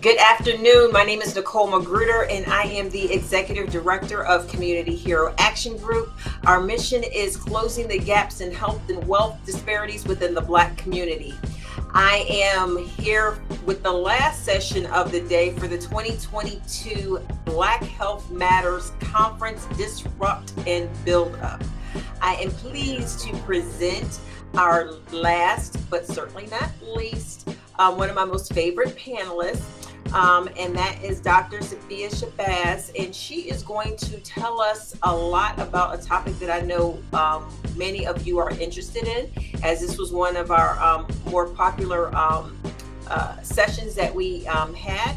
Good afternoon. My name is Nicole Magruder, and I am the Executive Director of Community Hero Action Group. Our mission is closing the gaps in health and wealth disparities within the Black community. I am here with the last session of the day for the 2022 Black Health Matters Conference Disrupt and Build Up. I am pleased to present our last, but certainly not least, one of my most favorite panelists, and that is Dr. Safiyya Shabazz, and she is going to tell us a lot about a topic that I know many of you are interested in, as this was one of our more popular sessions that we had.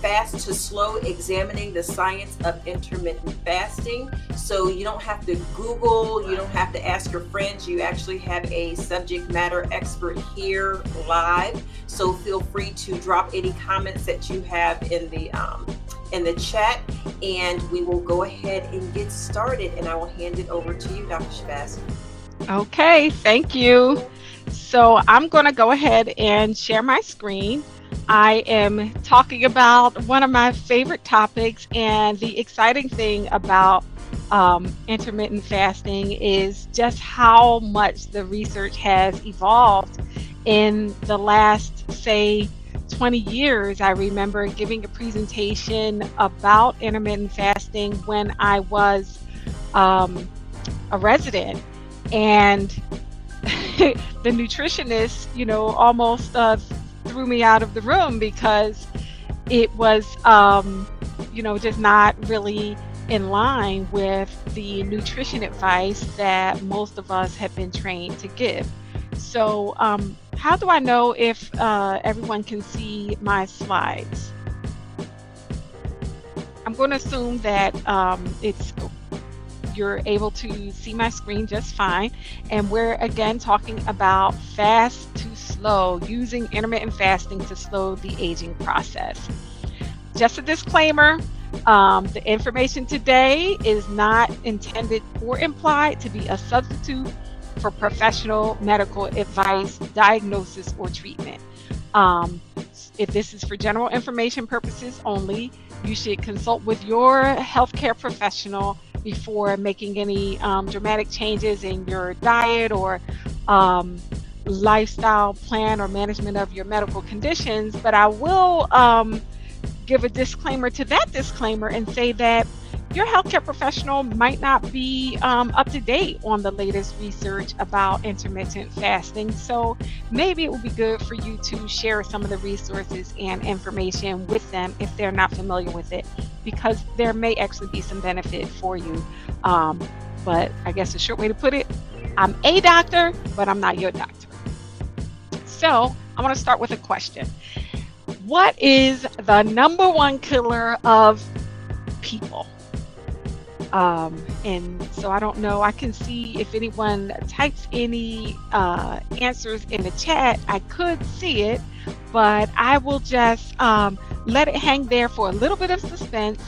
Fast to Slow, Examining the Science of Intermittent Fasting. So you don't have to Google, you don't have to ask your friends, you actually have a subject matter expert here live. So feel free to drop any comments that you have in the chat, and we will go ahead and get started, and I will hand it over to you, Dr. Shabazz. Okay, thank you. So I'm going to go ahead and share my screen. I am talking about one of my favorite topics, and the exciting thing about intermittent fasting is just how much the research has evolved in the last, say, 20 years. I remember giving a presentation about intermittent fasting when I was a resident, and the nutritionist, almost threw me out of the room because it was, just not really in line with the nutrition advice that most of us have been trained to give. So how do I know if everyone can see my slides? I'm going to assume that you're able to see my screen just fine. And we're again talking about fast to slow, using intermittent fasting to slow the aging process. Just a disclaimer, the information today is not intended or implied to be a substitute for professional medical advice, diagnosis, or treatment. If this is for general information purposes only, you should consult with your healthcare professional before making any dramatic changes in your diet or lifestyle plan or management of your medical conditions. But I will give a disclaimer to that disclaimer and say that your healthcare professional might not be up to date on the latest research about intermittent fasting. So maybe it would be good for you to share some of the resources and information with them if they're not familiar with it, because there may actually be some benefit for you. But I guess a short way to put it, I'm a doctor, but I'm not your doctor. So I want to start with a question. What is the number one killer of people? And so I don't know, I can see if anyone types any answers in the chat. I could see it, but I will just let it hang there for a little bit of suspense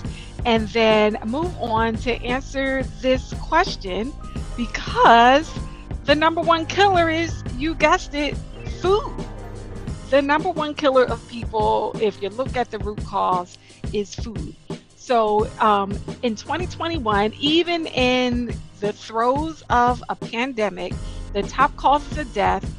and then move on to answer this question, because the number one killer is, you guessed it, food. The number one killer of people, if you look at the root cause, is food. So in 2021, even in the throes of a pandemic, the top causes of death,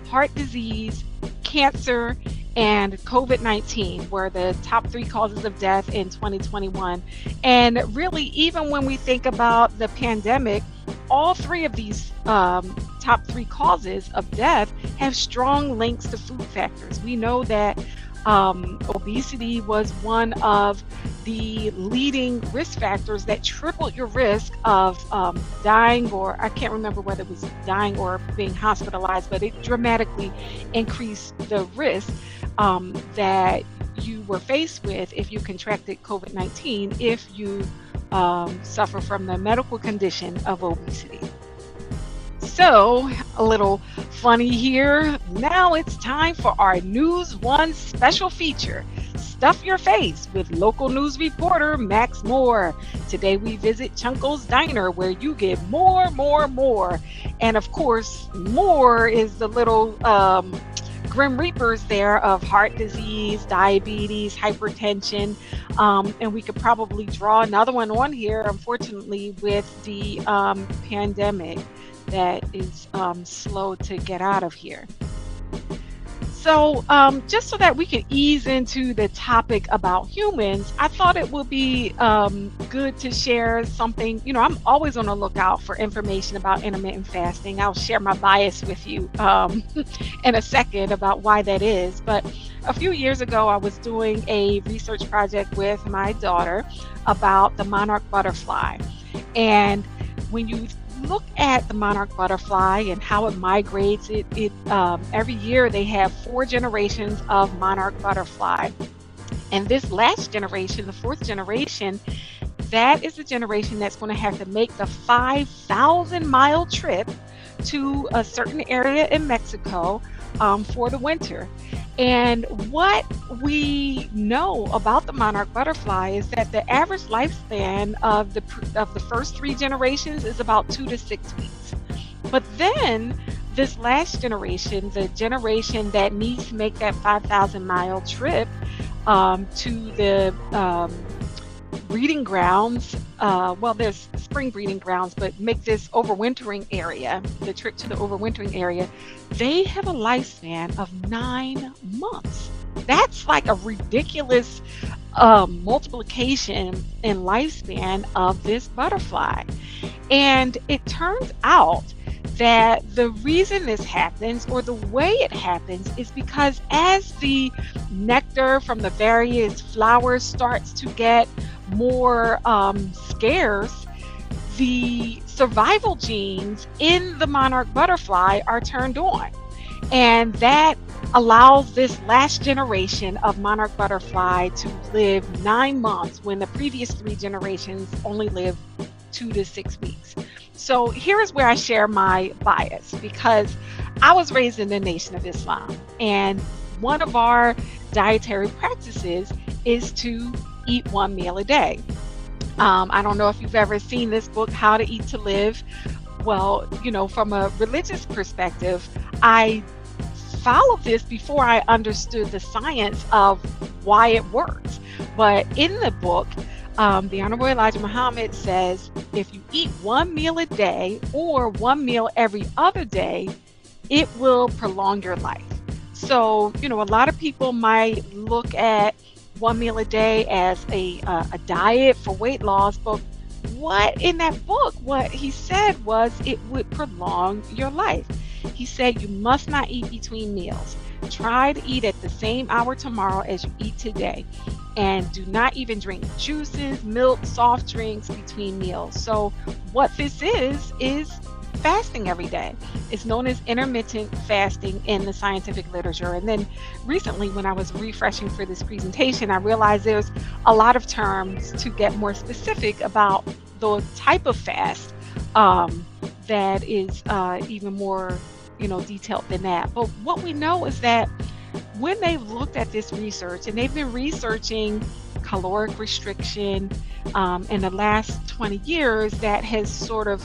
heart disease, cancer, and COVID-19 were the top 3 causes of death in 2021. And really, even when we think about the pandemic, all 3 of these top 3 causes of death have strong links to food factors. We know that obesity was one of the leading risk factors that tripled your risk of dying, or I can't remember whether it was dying or being hospitalized, but it dramatically increased the risk that you were faced with if you contracted COVID-19 if you suffer from the medical condition of obesity. So, a little funny here. Now it's time for our News One special feature, Stuff Your Face, with local news reporter Max Moore. Today we visit Chunko's Diner, where you get more. And of course, more is the little grim reapers there of heart disease, diabetes, hypertension, and we could probably draw another one on here, unfortunately, with the pandemic that is slow to get out of here. So, just so that we can ease into the topic about humans, I thought it would be good to share something. I'm always on the lookout for information about intermittent fasting. I'll share my bias with you in a second about why that is. But a few years ago, I was doing a research project with my daughter about the monarch butterfly. And when you look at the monarch butterfly and how it migrates, every year they have 4 generations of monarch butterfly. And this last generation, the 4th generation, that is the generation that's going to have to make the 5,000-mile trip to a certain area in Mexico for the winter. And what we know about the monarch butterfly is that the average lifespan of the first 3 generations is about 2 to 6 weeks. But then this last generation, the generation that needs to make that 5,000-mile trip to the breeding grounds, there's spring breeding grounds, but make this overwintering area, the trip to the overwintering area, they have a lifespan of 9 months. That's like a ridiculous multiplication in lifespan of this butterfly. And it turns out that the reason this happens, or the way it happens, is because as the nectar from the various flowers starts to get more scarce, the survival genes in the monarch butterfly are turned on. And that allows this last generation of monarch butterfly to live 9 months when the previous 3 generations only lived 2 to 6 weeks. So here is where I share my bias, because I was raised in the Nation of Islam, and one of our dietary practices is to eat 1 meal a day. I don't know if you've ever seen this book, How to Eat to Live. Well, from a religious perspective, I followed this before I understood the science of why it works. But in the book, the Honorable Elijah Muhammad says if you eat 1 meal a day or 1 meal every other day, it will prolong your life. So, a lot of people might look at 1 meal a day as a diet for weight loss, but what in that book, what he said was it would prolong your life. He said you must not eat between meals. Try to eat at the same hour tomorrow as you eat today. And do not even drink juices, milk, soft drinks between meals. So what this is fasting every day. It's known as intermittent fasting in the scientific literature. And then recently, when I was refreshing for this presentation, I realized there's a lot of terms to get more specific about the type of fast that is even more detailed than that. But what we know is that when they've looked at this research, and they've been researching caloric restriction in the last 20 years, that has sort of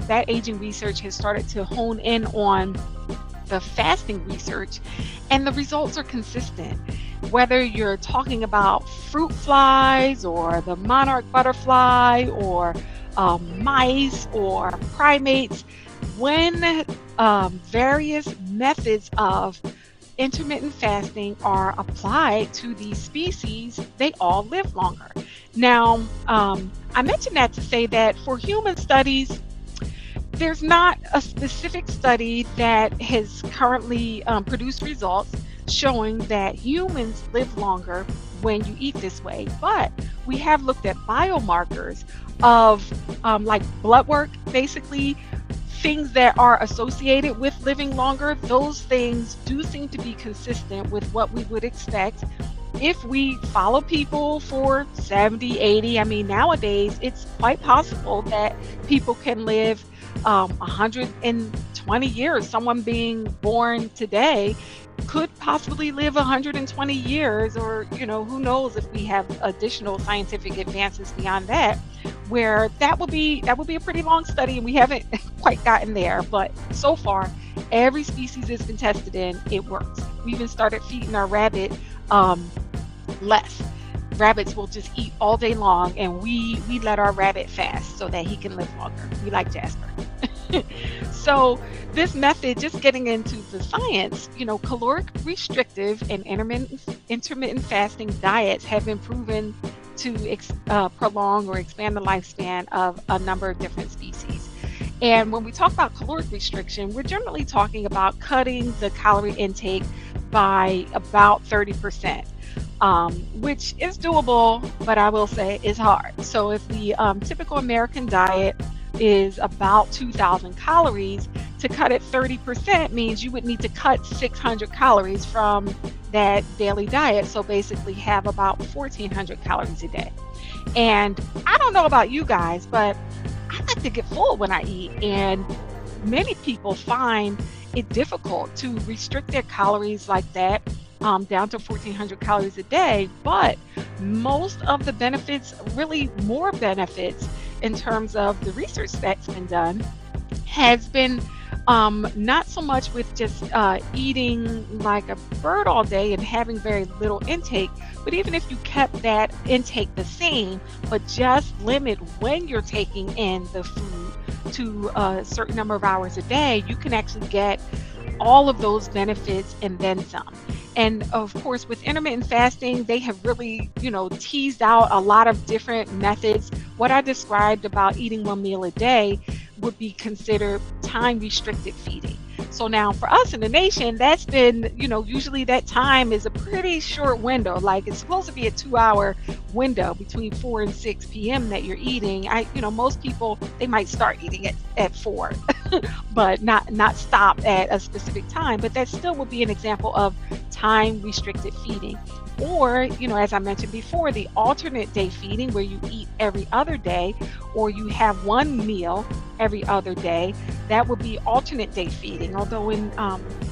that aging research has started to hone in on the fasting research, and the results are consistent. Whether you're talking about fruit flies or the monarch butterfly or mice or primates, when various methods of intermittent fasting are applied to these species, they all live longer. Now, I mentioned that to say that for human studies, there's not a specific study that has currently produced results showing that humans live longer when you eat this way. But we have looked at biomarkers of like blood work, basically things that are associated with living longer. Those things do seem to be consistent with what we would expect if we follow people for 70, 80. I mean, nowadays it's quite possible that people can live 120 years. Someone being born today could possibly live 120 years, or who knows if we have additional scientific advances beyond that, where that would be a pretty long study, and we haven't quite gotten there. But so far, every species that's been tested in, it works. even started feeding our rabbit um, less. Rabbits will just eat all day long, and we let our rabbit fast so that he can live longer. We like Jasper. So this method, just getting into the science, caloric restrictive and intermittent fasting diets have been proven to prolong or expand the lifespan of a number of different species. And when we talk about caloric restriction, we're generally talking about cutting the calorie intake by about 30%. Which is doable, but I will say is hard. So if the typical American diet is about 2,000 calories, to cut it 30% means you would need to cut 600 calories from that daily diet. So basically have about 1,400 calories a day. And I don't know about you guys, but I like to get full when I eat. And many people find it difficult to restrict their calories like that, down to 1,400 calories a day. But most of the benefits, really more benefits in terms of the research that's been done, has been not so much with just eating like a bird all day and having very little intake, but even if you kept that intake the same, but just limit when you're taking in the food to a certain number of hours a day, you can actually get all of those benefits and then some. And of course, with intermittent fasting, they have really, teased out a lot of different methods. What I described about eating one meal a day would be considered time restricted feeding. So now for us in the nation, that's been, usually that time is a pretty short window. Like it's supposed to be a 2-hour window between 4 and 6 p.m. that you're eating. Most people, they might start eating at 4, but not stop at a specific time. But that still would be an example of time restricted feeding. Or, as I mentioned before, the alternate day feeding where you eat every other day, or you have one meal every other day, that would be alternate day feeding. Although in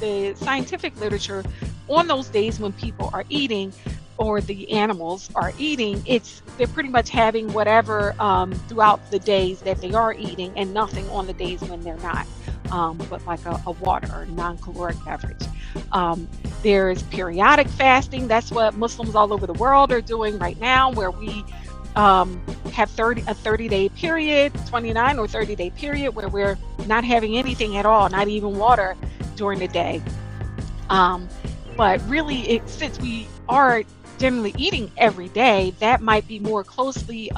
the scientific literature, on those days when people are eating or the animals are eating, they're pretty much having whatever throughout the days that they are eating, and nothing on the days when they're not, but like a water or non-caloric beverage. There's periodic fasting. That's what Muslims all over the world are doing right now, where we have a 30-day period, 29 or 30-day period, where we're not having anything at all, not even water during the day. But really, since we are generally eating every day, that might be more closely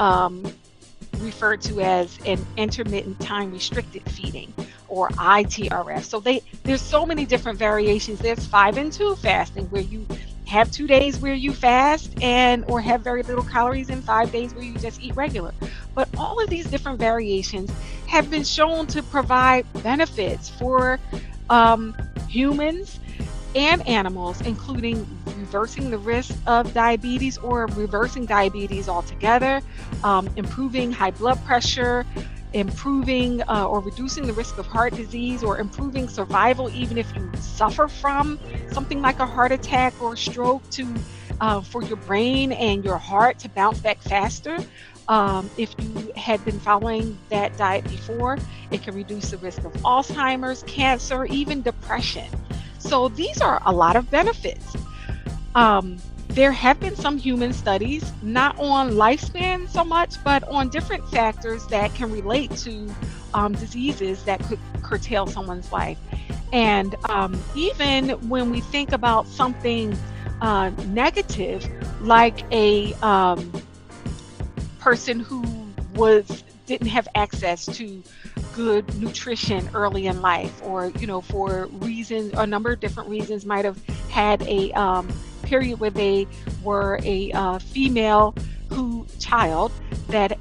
referred to as an intermittent time restricted feeding, or ITRF. So there's so many different variations. There's 5 and 2 fasting, where you have 2 days where you fast or have very little calories, and 5 days where you just eat regular. But all of these different variations have been shown to provide benefits for humans and animals, including reversing the risk of diabetes or reversing diabetes altogether, improving high blood pressure, improving or reducing the risk of heart disease, or improving survival even if you suffer from something like a heart attack or stroke, for your brain and your heart to bounce back faster. If you had been following that diet before, it can reduce the risk of Alzheimer's, cancer, even depression. So these are a lot of benefits. There have been some human studies, not on lifespan so much, but on different factors that can relate to diseases that could curtail someone's life. And even when we think about something negative, like a person who didn't have access to good nutrition early in life, or for a number of different reasons, might have had a period where they were a female child that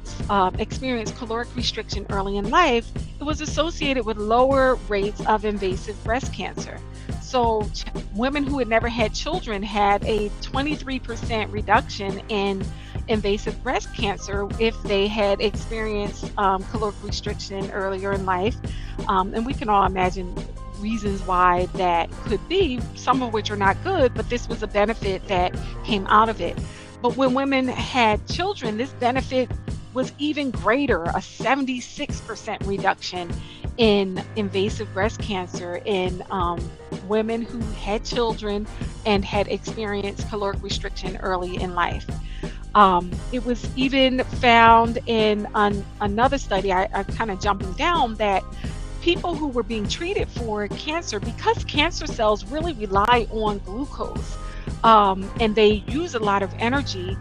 experienced caloric restriction early in life. It was associated with lower rates of invasive breast cancer. So women who had never had children had a 23% reduction in invasive breast cancer if they had experienced caloric restriction earlier in life. And we can all imagine reasons why that could be, some of which are not good, but this was a benefit that came out of it. But when women had children, this benefit was even greater, a 76% reduction in invasive breast cancer in women who had children and had experienced caloric restriction early in life. It was even found in another study, I'm kind of jumping down, that people who were being treated for cancer, because cancer cells really rely on glucose and they use a lot of energy,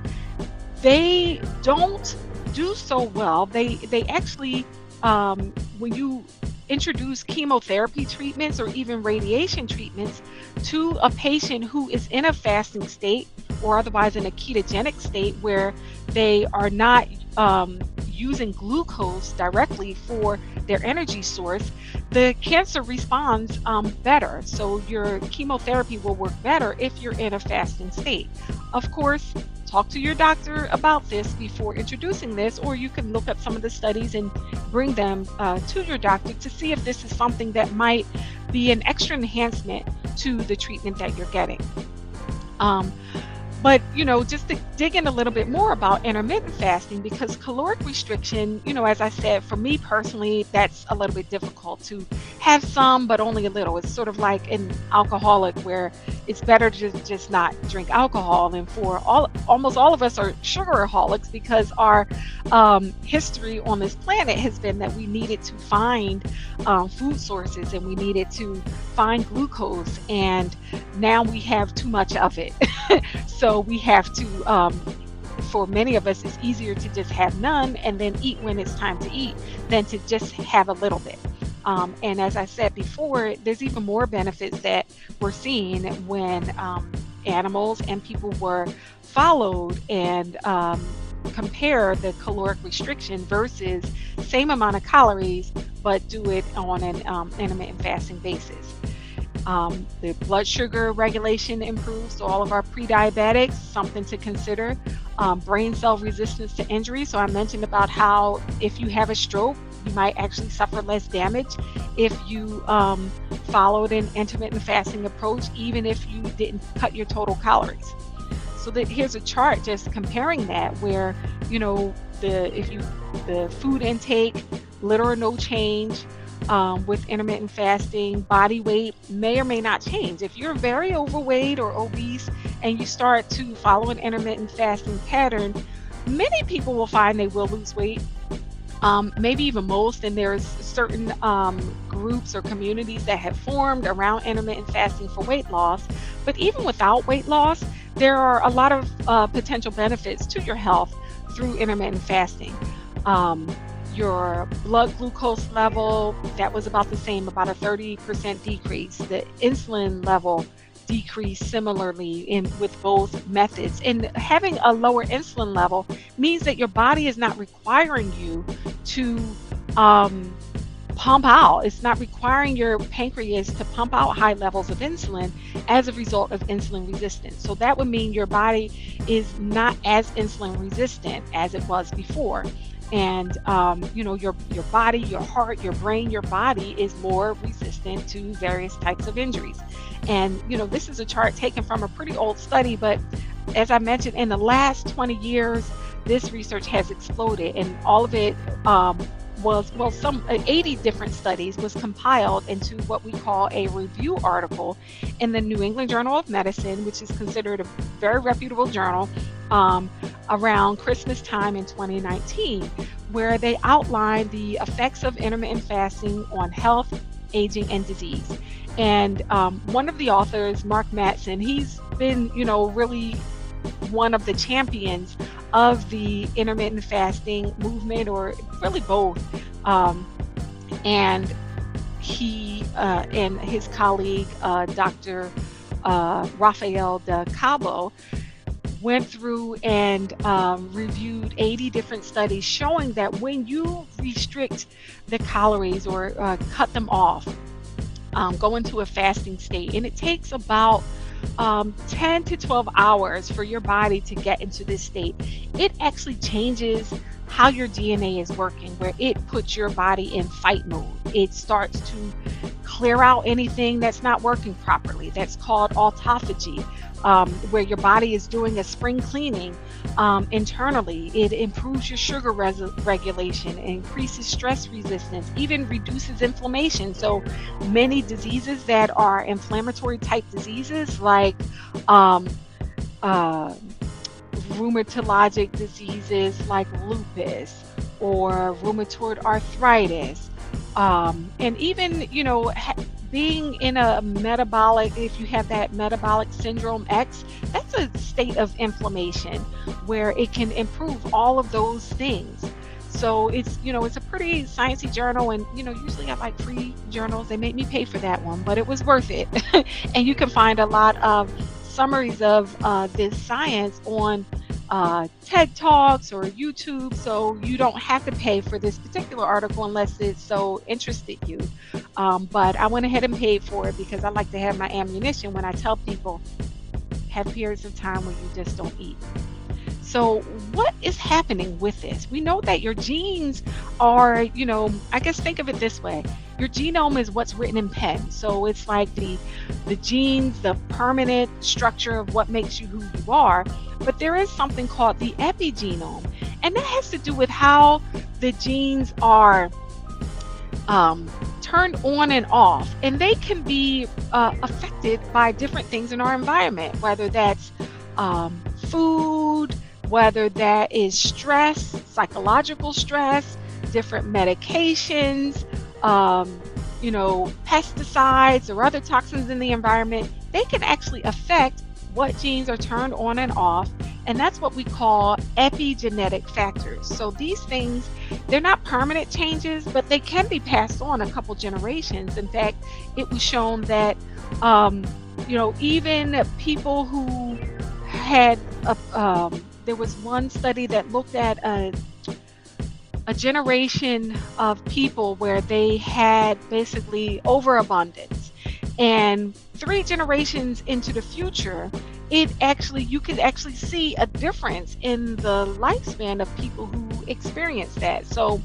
they don't do so well. They actually, when you introduce chemotherapy treatments or even radiation treatments to a patient who is in a fasting state or otherwise in a ketogenic state where they are not using glucose directly for their energy source, the cancer responds better. So your chemotherapy will work better if you're in a fasting state. Of course, talk to your doctor about this before introducing this, or you can look up some of the studies and bring them to your doctor to see if this is something that might be an extra enhancement to the treatment that you're getting. But, just to dig in a little bit more about intermittent fasting, because caloric restriction, as I said, for me personally, that's a little bit difficult to have some, but only a little. It's sort of like an alcoholic where it's better to just not drink alcohol. And for almost all of us are sugaraholics because our history on this planet has been that we needed to find food sources and we needed to find glucose. And now we have too much of it. So we have to, for many of us, it's easier to just have none and then eat when it's time to eat than to just have a little bit. And as I said before, there's even more benefits that we're seeing when animals and people were followed and compare the caloric restriction versus same amount of calories, but do it on an intermittent fasting basis. The blood sugar regulation improves, so all of our pre-diabetics, something to consider. Brain cell resistance to injury. So I mentioned about how if you have a stroke, you might actually suffer less damage if you followed an intermittent fasting approach, even if you didn't cut your total calories. So here's a chart just comparing that where, the food intake, little or no change. With intermittent fasting, body weight may or may not change. If you're very overweight or obese and you start to follow an intermittent fasting pattern, many people will find they will lose weight, maybe even most. And there's certain groups or communities that have formed around intermittent fasting for weight loss. But even without weight loss, there are a lot of potential benefits to your health through intermittent fasting. Your blood glucose level, that was about the same, about a 30% decrease. The insulin level decreased similarly with both methods. And having a lower insulin level means that your body is not requiring you to pump out. It's not requiring your pancreas to pump out high levels of insulin as a result of insulin resistance. So that would mean your body is not as insulin resistant as it was before. And, your body, your heart, your brain, your body is more resistant to various types of injuries. And, this is a chart taken from a pretty old study, but as I mentioned, in the last 20 years, this research has exploded, and all of it some 80 different studies was compiled into what we call a review article in the New England Journal of Medicine, which is considered a very reputable journal, around Christmas time in 2019, where they outlined the effects of intermittent fasting on health, aging, and disease. And one of the authors, Mark Mattson, he's been, really one of the champions of the intermittent fasting movement, or really both. And he and his colleague, Dr. Rafael de Cabo, went through and reviewed 80 different studies showing that when you restrict the calories or cut them off, go into a fasting state, and it takes about 10 to 12 hours for your body to get into this state, it actually changes how your DNA is working, where it puts your body in fight mode. It starts to clear out anything that's not working properly. That's called autophagy, where your body is doing a spring cleaning internally. It improves your sugar regulation, increases stress resistance, even reduces inflammation. So many diseases that are inflammatory type diseases, like um, uh, rheumatologic diseases like lupus or rheumatoid arthritis, and even, being in a metabolic, if you have that metabolic syndrome X, that's a state of inflammation where it can improve all of those things. So it's a pretty sciencey journal, and usually I like free journals. They made me pay for that one, but it was worth it. And you can find a lot of summaries of this science on TED Talks or YouTube, so you don't have to pay for this particular article unless it so interested you. But I went ahead and paid for it because I like to have my ammunition when I tell people have periods of time where you just don't eat. So what is happening with this? We know that your genes are, I guess think of it this way. Your genome is what's written in pen. So it's like the genes, the permanent structure of what makes you who you are. But there is something called the epigenome. And that has to do with how the genes are turned on and off. And they can be affected by different things in our environment, whether that's food, whether that is stress, psychological stress, different medications, pesticides or other toxins in the environment. They can actually affect what genes are turned on and off. And that's what we call epigenetic factors. So these things, they're not permanent changes, but they can be passed on a couple generations. In fact, it was shown that, even people who had there was one study that looked at a generation of people where they had basically overabundance, and 3 generations into the future, you could actually see a difference in the lifespan of people who experience that. So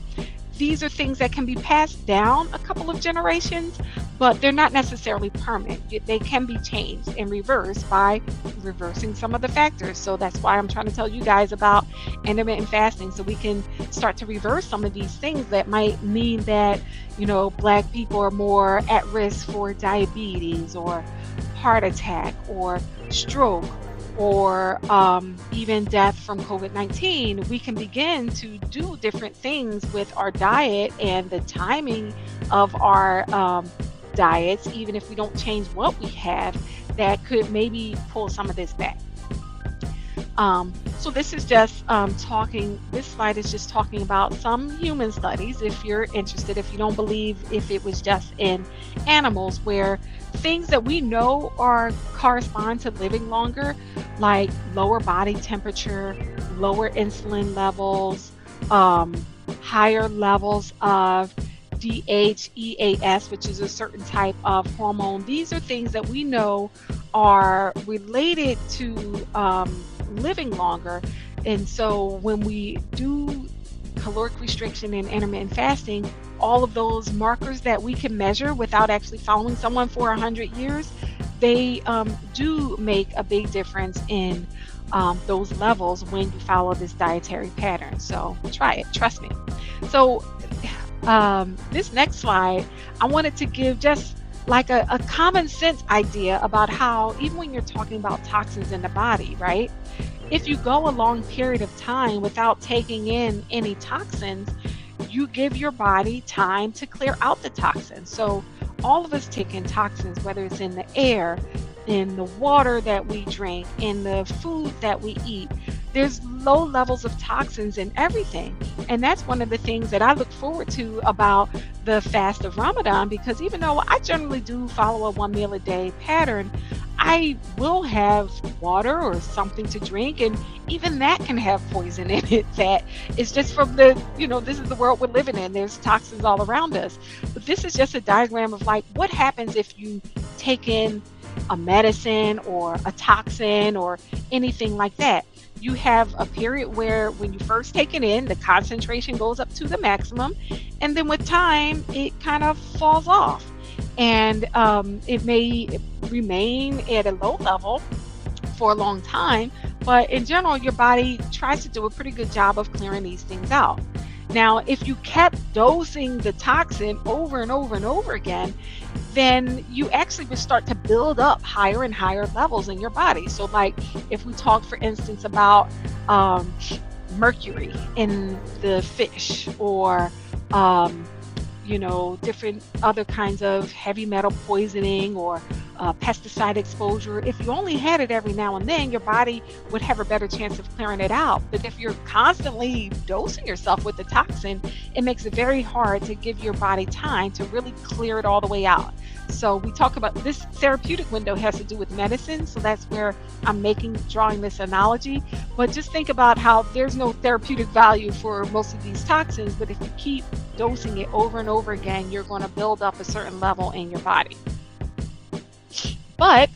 these are things that can be passed down a couple of generations, but they're not necessarily permanent. They can be changed and reversed by reversing some of the factors. So that's why I'm trying to tell you guys about intermittent fasting, so we can start to reverse some of these things that might mean that, Black people are more at risk for diabetes or heart attack or stroke or even death from COVID-19. We can begin to do different things with our diet and the timing of our diets, even if we don't change what we have, that could maybe pull some of this back. So this is just this slide is just talking about some human studies, if you're interested, if you don't believe if it was just in animals, where things that we know correspond to living longer, like lower body temperature, lower insulin levels, higher levels of DHEAS, which is a certain type of hormone. These are things that we know are related to living longer. And so when we do caloric restriction and intermittent fasting, all of those markers that we can measure without actually following someone for 100 years, they do make a big difference in those levels when you follow this dietary pattern. So try it, trust me. So this next slide, I wanted to give just like a common sense idea about how, even when you're talking about toxins in the body, right? If you go a long period of time without taking in any toxins, you give your body time to clear out the toxins. So all of us take in toxins, whether it's in the air, in the water that we drink, in the food that we eat. There's low levels of toxins in everything. And that's one of the things that I look forward to about the fast of Ramadan, because even though I generally do follow a 1 meal a day pattern, I will have water or something to drink, and even that can have poison in it that is just from this is the world we're living in. There's toxins all around us. But this is just a diagram of like what happens if you take in a medicine or a toxin or anything like that. You have a period where when you first take it in, the concentration goes up to the maximum, and then with time, it kind of falls off. And it may remain at a low level for a long time, but in general, your body tries to do a pretty good job of clearing these things out. Now, if you kept dosing the toxin over and over and over again, then you actually would start to build up higher and higher levels in your body. So, like if we talk, for instance, about um, mercury in the fish, or different other kinds of heavy metal poisoning, or pesticide exposure. If you only had it every now and then, your body would have a better chance of clearing it out. But if you're constantly dosing yourself with the toxin, it makes it very hard to give your body time to really clear it all the way out. So we talk about this therapeutic window has to do with medicine. So that's where I'm drawing this analogy. But just think about how there's no therapeutic value for most of these toxins. But if you keep dosing it over and over again, you're going to build up a certain level in your body. But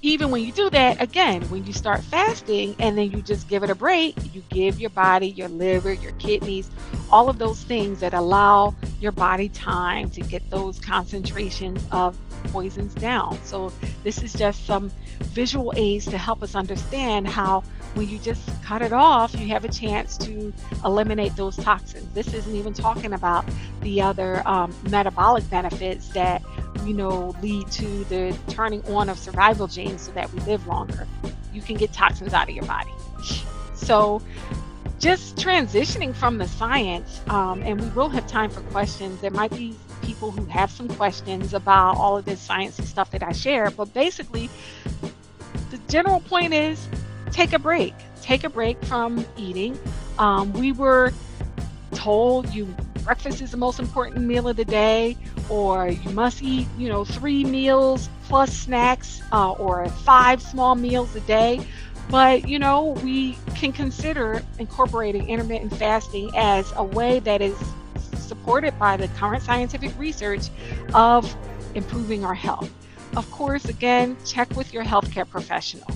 even when you do that, again, when you start fasting and then you just give it a break, you give your body, your liver, your kidneys, all of those things that allow your body time to get those concentrations of poisons down. So this is just some visual aids to help us understand how when you just cut it off, you have a chance to eliminate those toxins. This isn't even talking about the other metabolic benefits that lead to the turning on of survival genes so that we live longer. You can get toxins out of your body. So just transitioning from the science, and we will have time for questions. There might be people who have some questions about all of this sciencey stuff that I share, but basically the general point is take a break. Take a break from eating. We were told breakfast is the most important meal of the day, or you must eat 3 meals plus snacks, or 5 small meals a day. But we can consider incorporating intermittent fasting as a way that is supported by the current scientific research of improving our health. Of course, again, check with your healthcare professional,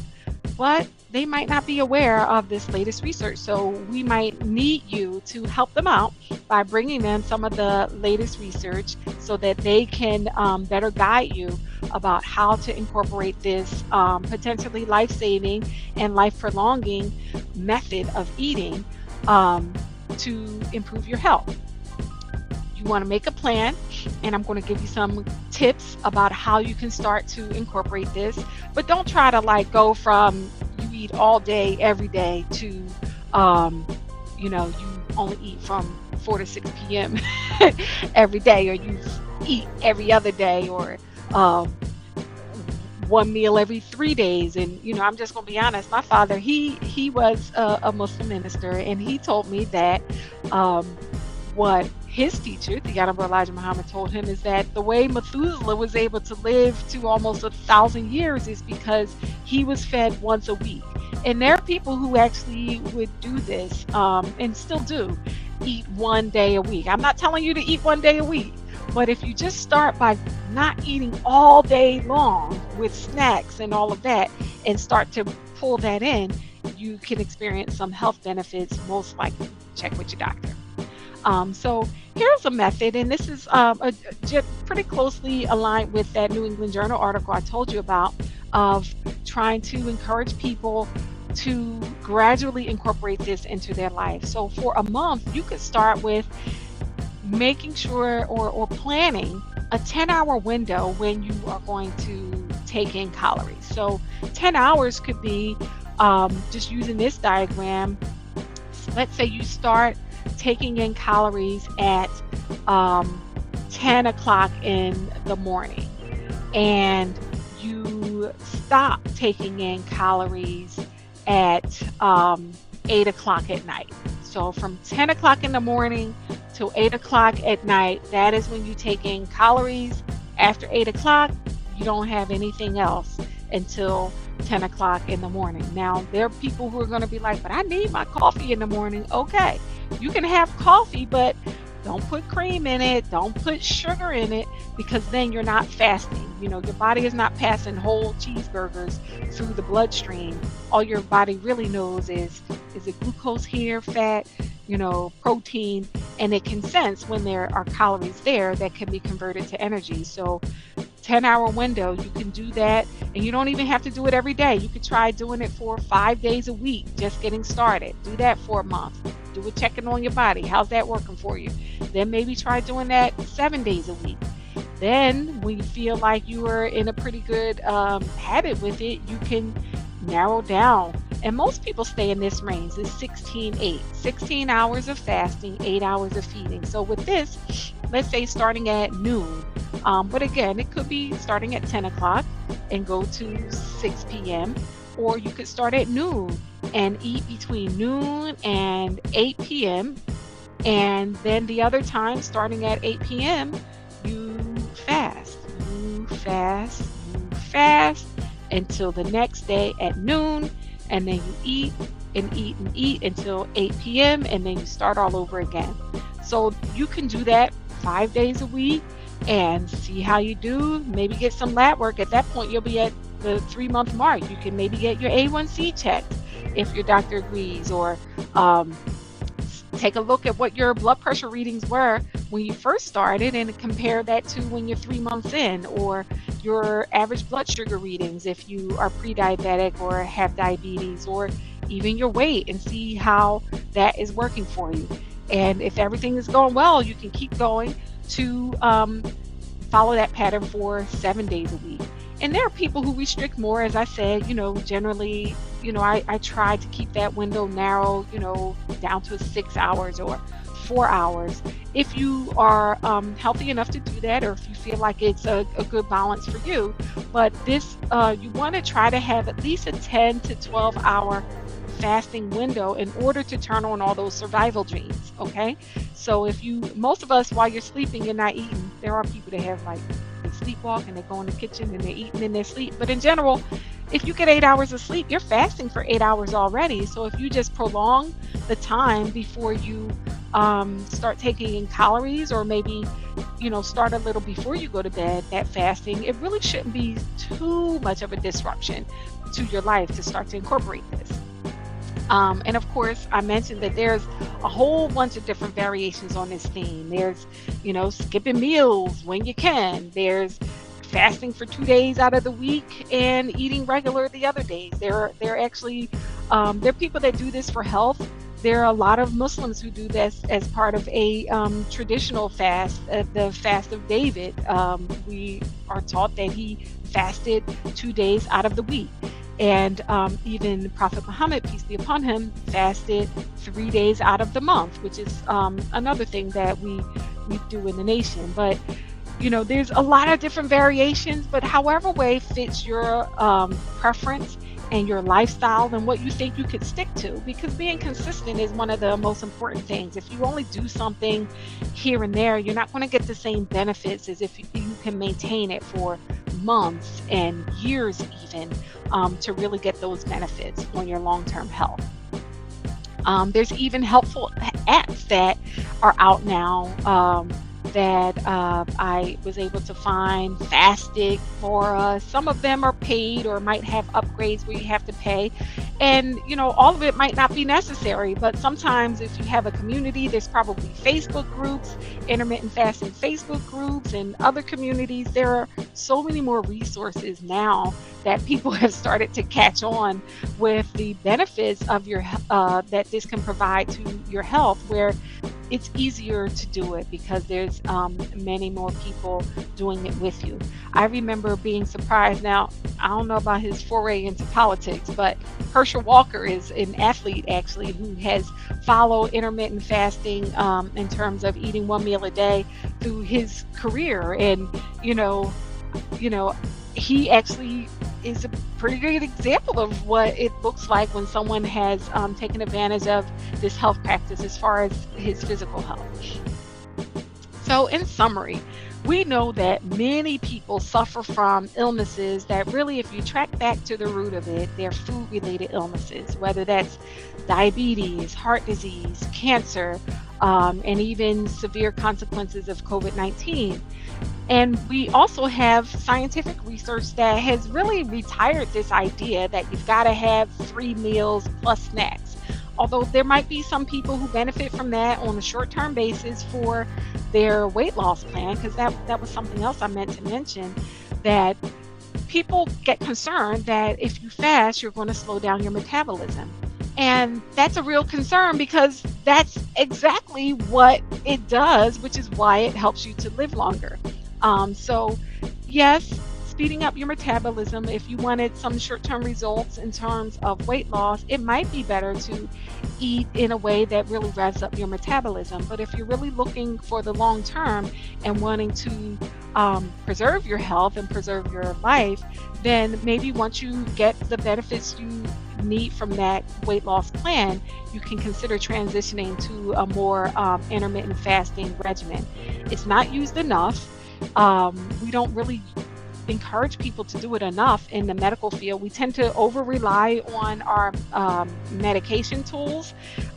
but they might not be aware of this latest research. So we might need you to help them out by bringing them some of the latest research so that they can better guide you about how to incorporate this potentially life-saving and life-prolonging method of eating to improve your health. You want to make a plan, and I'm going to give you some tips about how you can start to incorporate this. But don't try to go from you eat all day every day to you only eat from 4 to 6 p.m. every day, or you eat every other day, or one meal every 3 days. And I'm just going to be honest, my father, he was a Muslim minister, and he told me that what his teacher, the Honorable Elijah Muhammad, told him is that the way Methuselah was able to live to almost 1,000 years is because he was fed once a week. And there are people who actually would do this, and still do, eat 1 day a week. I'm not telling you to eat 1 day a week, but if you just start by not eating all day long with snacks and all of that, and start to pull that in, you can experience some health benefits. Most likely, check with your doctor. So here's a method, and this is pretty closely aligned with that New England Journal article I told you about, of trying to encourage people to gradually incorporate this into their life. So for a month, you could start with making sure or planning a 10-hour window when you are going to take in calories. So 10 hours could be, just using this diagram, let's say you start taking in calories at 10 o'clock in the morning, and you stop taking in calories at 8 o'clock at night. So from 10 o'clock in the morning till 8 o'clock at night, that is when you take in calories. After 8 o'clock, you don't have anything else until 10 o'clock in the morning. Now, there are people who are going to be like, but I need my coffee in the morning. Okay, you can have coffee, but Don't put cream in it. Don't put sugar in it, because then you're not fasting. Your body is not passing whole cheeseburgers through the bloodstream. All your body really knows is it glucose here, fat, protein, and it can sense when there are calories there that can be converted to energy. So 10-hour window, you can do that, and you don't even have to do it every day. You could try doing it for 5 days a week, just getting started. Do that for a month. Do a checking on your body. How's that working for you? Then maybe try doing that 7 days a week. Then when you feel like you are in a pretty good habit with it, you can narrow down. And most people stay in this range, is 16-8. 16 hours of fasting, 8 hours of feeding. So with this, let's say starting at noon. But again, it could be starting at 10 o'clock and go to 6 p.m. Or you could start at noon and eat between noon and 8 p.m. And then the other time, starting at 8 p.m., you fast. You fast. You fast until the next day at noon. And then you eat and eat and eat until 8 p.m. and then you start all over again. So you can do that 5 days a week and see how you do. Maybe get some lab work. At that point, you'll be at the 3-month mark. You can maybe get your A1C checked if your doctor agrees, or take a look at what your blood pressure readings were when you first started and compare that to when you're 3 months in, or your average blood sugar readings if you are pre-diabetic or have diabetes, or even your weight, and see how that is working for you. And if everything is going well, you can keep going to follow that pattern for 7 days a week. And there are people who restrict more, as I said. Generally, I try to keep that window narrow, down to 6 hours or 4 hours. If you are healthy enough to do that, or if you feel like it's a good balance for you. But this, you want to try to have at least a 10 to 12 hour fasting window in order to turn on all those survival genes. Okay, so most of us, while you're sleeping, you're not eating. There are people that have they sleepwalk and they go in the kitchen and they're eating in their sleep. But in general, if you get 8 hours of sleep, you're fasting for 8 hours already. So if you just prolong the time before you start taking in calories, or maybe start a little before you go to bed, that fasting, it really shouldn't be too much of a disruption to your life to start to incorporate this. And of course, I mentioned that there's a whole bunch of different variations on this theme. There's, skipping meals when you can. There's fasting for 2 days out of the week and eating regular the other days. There are people that do this for health. There are a lot of Muslims who do this as part of a traditional fast, the fast of David. We are taught that he fasted 2 days out of the week. And even Prophet Muhammad, peace be upon him, fasted 3 days out of the month, which is another thing that we do in the nation. But there's a lot of different variations, but however way fits your preference and your lifestyle and what you think you could stick to, because being consistent is one of the most important things. If you only do something here and there, you're not going to get the same benefits as if you can maintain it for months and years even, to really get those benefits on your long-term health. There's even helpful apps that are out now that I was able to find fasting for. Some of them are paid or might have upgrades where you have to pay. And, all of it might not be necessary, but sometimes if you have a community, there's probably Facebook groups, intermittent fasting Facebook groups, and other communities. There are so many more resources now that people have started to catch on with the benefits of that this can provide to your health, where it's easier to do it because there's many more people doing it with you. I remember being surprised. Now, I don't know about his foray into politics, but Herschel Walker is an athlete actually who has followed intermittent fasting in terms of eating 1 meal a day through his career. And, he actually is a pretty good example of what it looks like when someone has taken advantage of this health practice as far as his physical health. So in summary, we know that many people suffer from illnesses that really, if you track back to the root of it, they're food-related illnesses, whether that's diabetes, heart disease, cancer, and even severe consequences of COVID-19. And we also have scientific research that has really retired this idea that you've got to have 3 meals plus snacks. Although there might be some people who benefit from that on a short-term basis for their weight loss plan, because that was something else I meant to mention, that people get concerned that if you fast, you're going to slow down your metabolism. And that's a real concern because that's exactly what it does, which is why it helps you to live longer. So, yes, speeding up your metabolism, if you wanted some short-term results in terms of weight loss, it might be better to eat in a way that really revs up your metabolism. But if you're really looking for the long term and wanting to preserve your health and preserve your life, then maybe once you get the benefits you need from that weight loss plan, you can consider transitioning to a more intermittent fasting regimen. It's not used enough. We don't really encourage people to do it enough in the medical field. We tend to over rely on our medication tools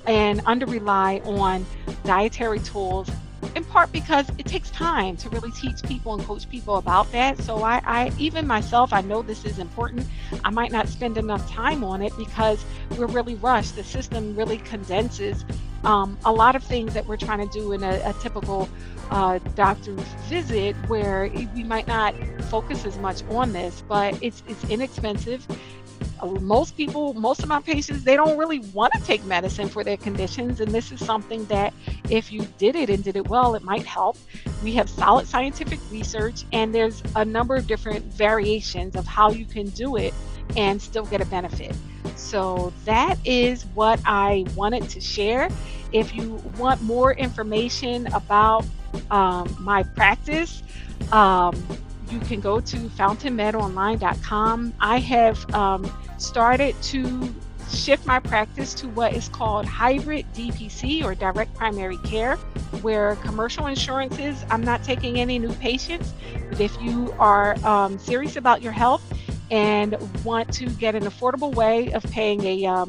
and under rely on dietary tools, in part because it takes time to really teach people and coach people about that. So I even myself, I know this is important. I might not spend enough time on it because we're really rushed. The system really condenses a lot of things that we're trying to do in a typical doctor's visit, where we might not focus as much on this, but it's inexpensive. Most of my patients, they don't really want to take medicine for their conditions, and this is something that if you did it and did it well, it might help. We have solid scientific research, and there's a number of different variations of how you can do it and still get a benefit. So that is what I wanted to share. If you want more information about my practice, you can go to fountainmedonline.com. I have started to shift my practice to what is called hybrid DPC, or direct primary care, where commercial insurances, I'm not taking any new patients, but if you are serious about your health and want to get an affordable way of paying a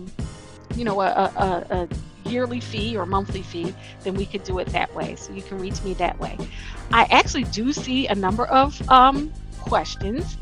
yearly fee or monthly fee, then we could do it that way. So you can reach me that way. I actually do see a number of questions.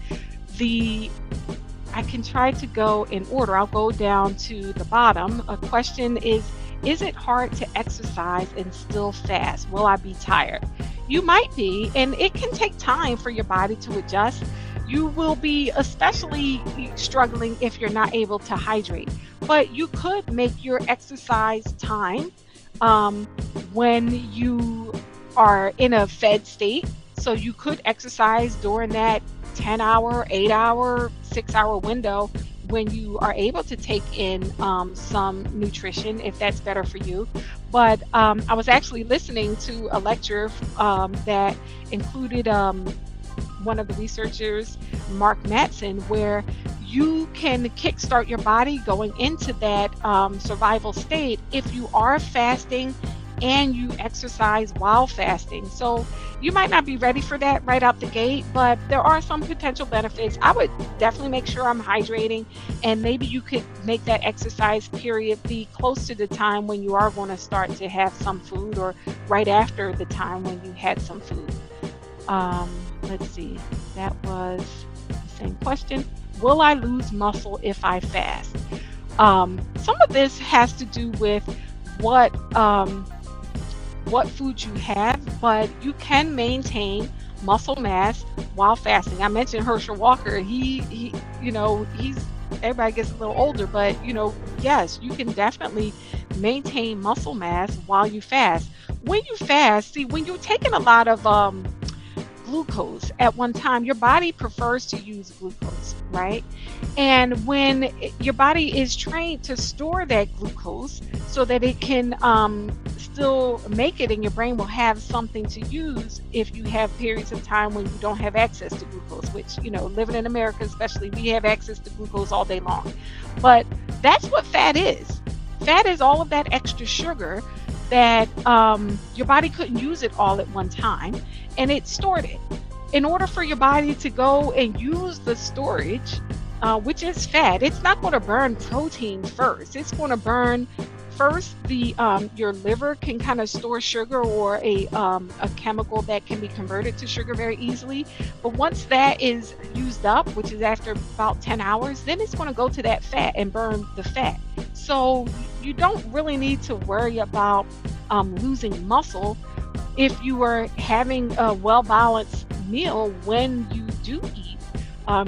I can try to go in order. I'll go down to the bottom. A question is it hard to exercise and still fast? Will I be tired? You might be, and it can take time for your body to adjust. You will be especially struggling if you're not able to hydrate, but you could make your exercise time when you are in a fed state. So you could exercise during that 10-hour, 8-hour, 6-hour window when you are able to take in some nutrition, if that's better for you. But I was actually listening to a lecture that included one of the researchers, Mark Matson, where you can kickstart your body going into that survival state if you are fasting and you exercise while fasting. So you might not be ready for that right out the gate, but there are some potential benefits. I would definitely make sure I'm hydrating, and maybe you could make that exercise period be close to the time when you are going to start to have some food, or right after the time when you had some food. Let's see, that was the same question. Will I lose muscle if I fast? Some of this has to do with what food you have, but you can maintain muscle mass while fasting. I mentioned Herschel Walker. He's everybody gets a little older, but yes, you can definitely maintain muscle mass while you fast. When you fast, see, when you're taking a lot of glucose at one time, your body prefers to use glucose, right? And when your body is trained to store that glucose so that it can still make it, and your brain will have something to use if you have periods of time when you don't have access to glucose, which, living in America especially, we have access to glucose all day long. But that's what fat is. Fat is all of that extra sugar that your body couldn't use it all at one time, and it stored it. In order for your body to go and use the storage, which is fat, it's not going to burn protein first. It's going to burn first, the your liver can kind of store sugar or a chemical that can be converted to sugar very easily. But once that is used up, which is after about 10 hours, then it's going to go to that fat and burn the fat. So you don't really need to worry about losing muscle if you are having a well-balanced meal. When you do eat,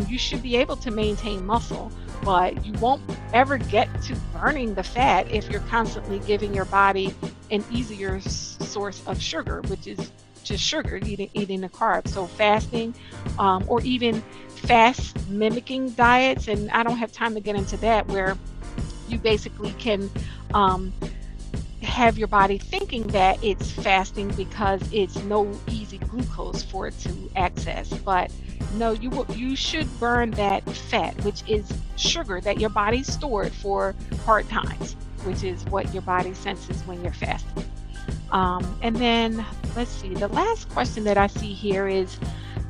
you should be able to maintain muscle, but you won't ever get to burning the fat if you're constantly giving your body an easier source of sugar, which is just sugar, eating the carbs. So fasting, or even fast mimicking diets, and I don't have time to get into that, where you basically can have your body thinking that it's fasting because it's no easy glucose for it to access. But no, you should burn that fat, which is sugar that your body stored for hard times, which is what your body senses when you're fasting. And then let's see, the last question that I see here is,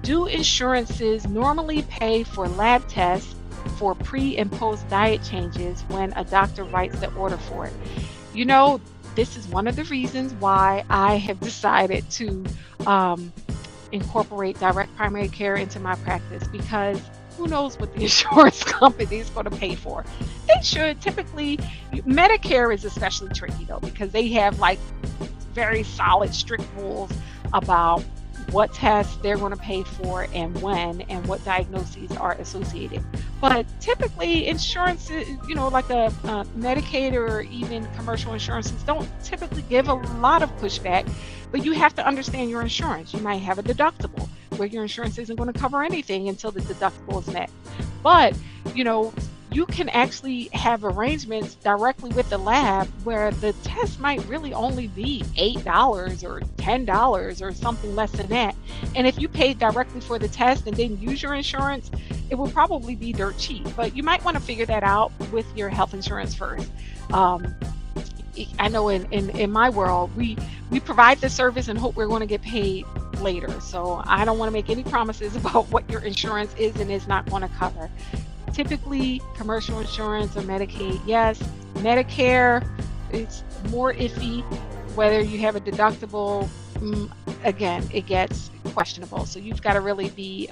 do insurances normally pay for lab tests for pre and post diet changes when a doctor writes the order for it? You know, this is one of the reasons why I have decided to incorporate direct primary care into my practice, because who knows what the insurance company is going to pay for. They should. Typically, Medicare is especially tricky though, because they have like very solid, strict rules about what tests they're going to pay for and when, and what diagnoses are associated. But typically insurance, like a Medicaid or even commercial insurances don't typically give a lot of pushback, but you have to understand your insurance. You might have a deductible where your insurance isn't going to cover anything until the deductible is met. But, you can actually have arrangements directly with the lab where the test might really only be $8 or $10 or something less than that. And if you paid directly for the test and didn't use your insurance, it will probably be dirt cheap. But you might want to figure that out with your health insurance first. I know in my world, we provide the service and hope we're going to get paid later. So I don't want to make any promises about what your insurance is and is not going to cover. Typically, commercial insurance or Medicaid, yes. Medicare, it's more iffy. Whether you have a deductible, again, it gets questionable. So you've got to really be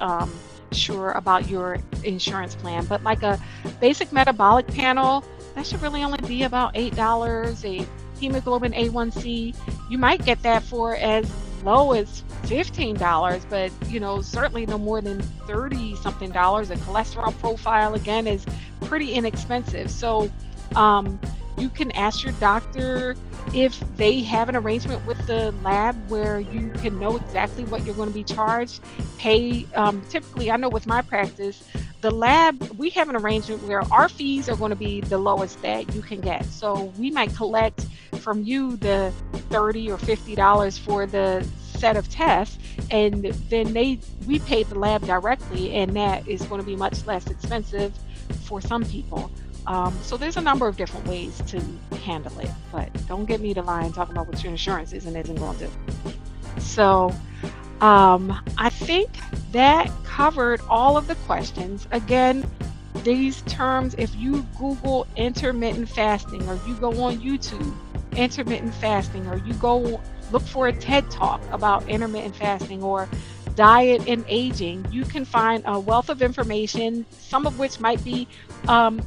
sure about your insurance plan. But like a basic metabolic panel, that should really only be about $8. A hemoglobin A1C, you might get that for as low as $15, but certainly no more than $30 something. A cholesterol profile, again, is pretty inexpensive. So you can ask your doctor if they have an arrangement with the lab where you can know exactly what you're going to be charged. Typically, I know with my practice, the lab, we have an arrangement where our fees are going to be the lowest that you can get. So we might collect from you the $30 or $50 for the set of tests, and then we pay the lab directly, and that is going to be much less expensive for some people. So there's a number of different ways to handle it, but don't get me to lie and talk about what your insurance is and isn't going to do. So I think that covered all of the questions. Again, these terms, if you Google intermittent fasting, or you go on YouTube, intermittent fasting, or you go look for a TED Talk about intermittent fasting or diet and aging, you can find a wealth of information, some of which might be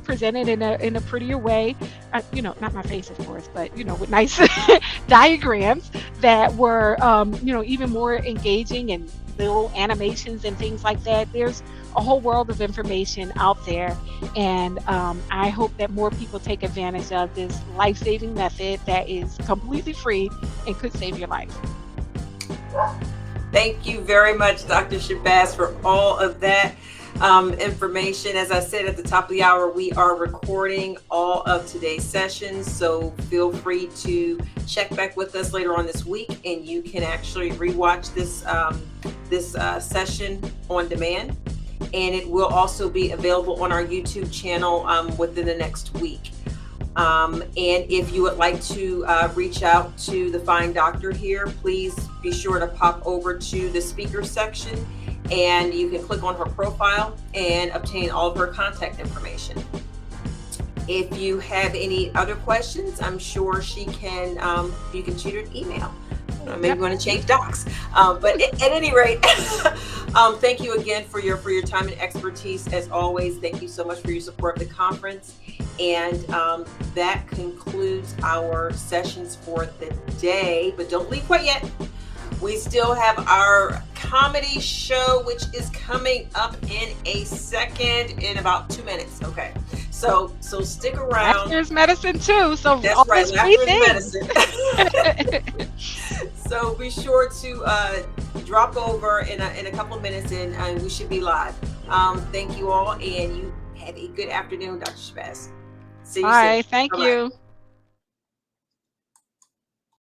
presented in a prettier way, not my face, of course, but with nice diagrams that were even more engaging, and little animations and things like that. There's a whole world of information out there, and I hope that more people take advantage of this life-saving method that is completely free and could save your life. Thank you very much, Dr. Shabazz, for all of that information. As I said at the top of the hour, we are recording all of today's sessions, so feel free to check back with us later on this week, and you can actually rewatch this session on demand, and it will also be available on our YouTube channel within the next week. And if you would like to reach out to the fine doctor here, please be sure to pop over to the speaker section, and you can click on her profile and obtain all of her contact information. If you have any other questions, I'm sure she can, you can shoot her an email. Maybe Yep. you want to change docs. But at any rate, thank you again for your time and expertise. As always, thank you so much for your support of the conference. And that concludes our sessions for the day. But don't leave quite yet. We still have our comedy show, which is coming up in a second, in about 2 minutes. Okay. So stick around. Laughter is medicine too. So That's all right. those free Laughter is things. medicine. So be sure to drop over in a couple of minutes, and we should be live. Thank you all, and you have a good afternoon, Dr. Shabazz. See All you soon. right. Thank Bye-bye. you.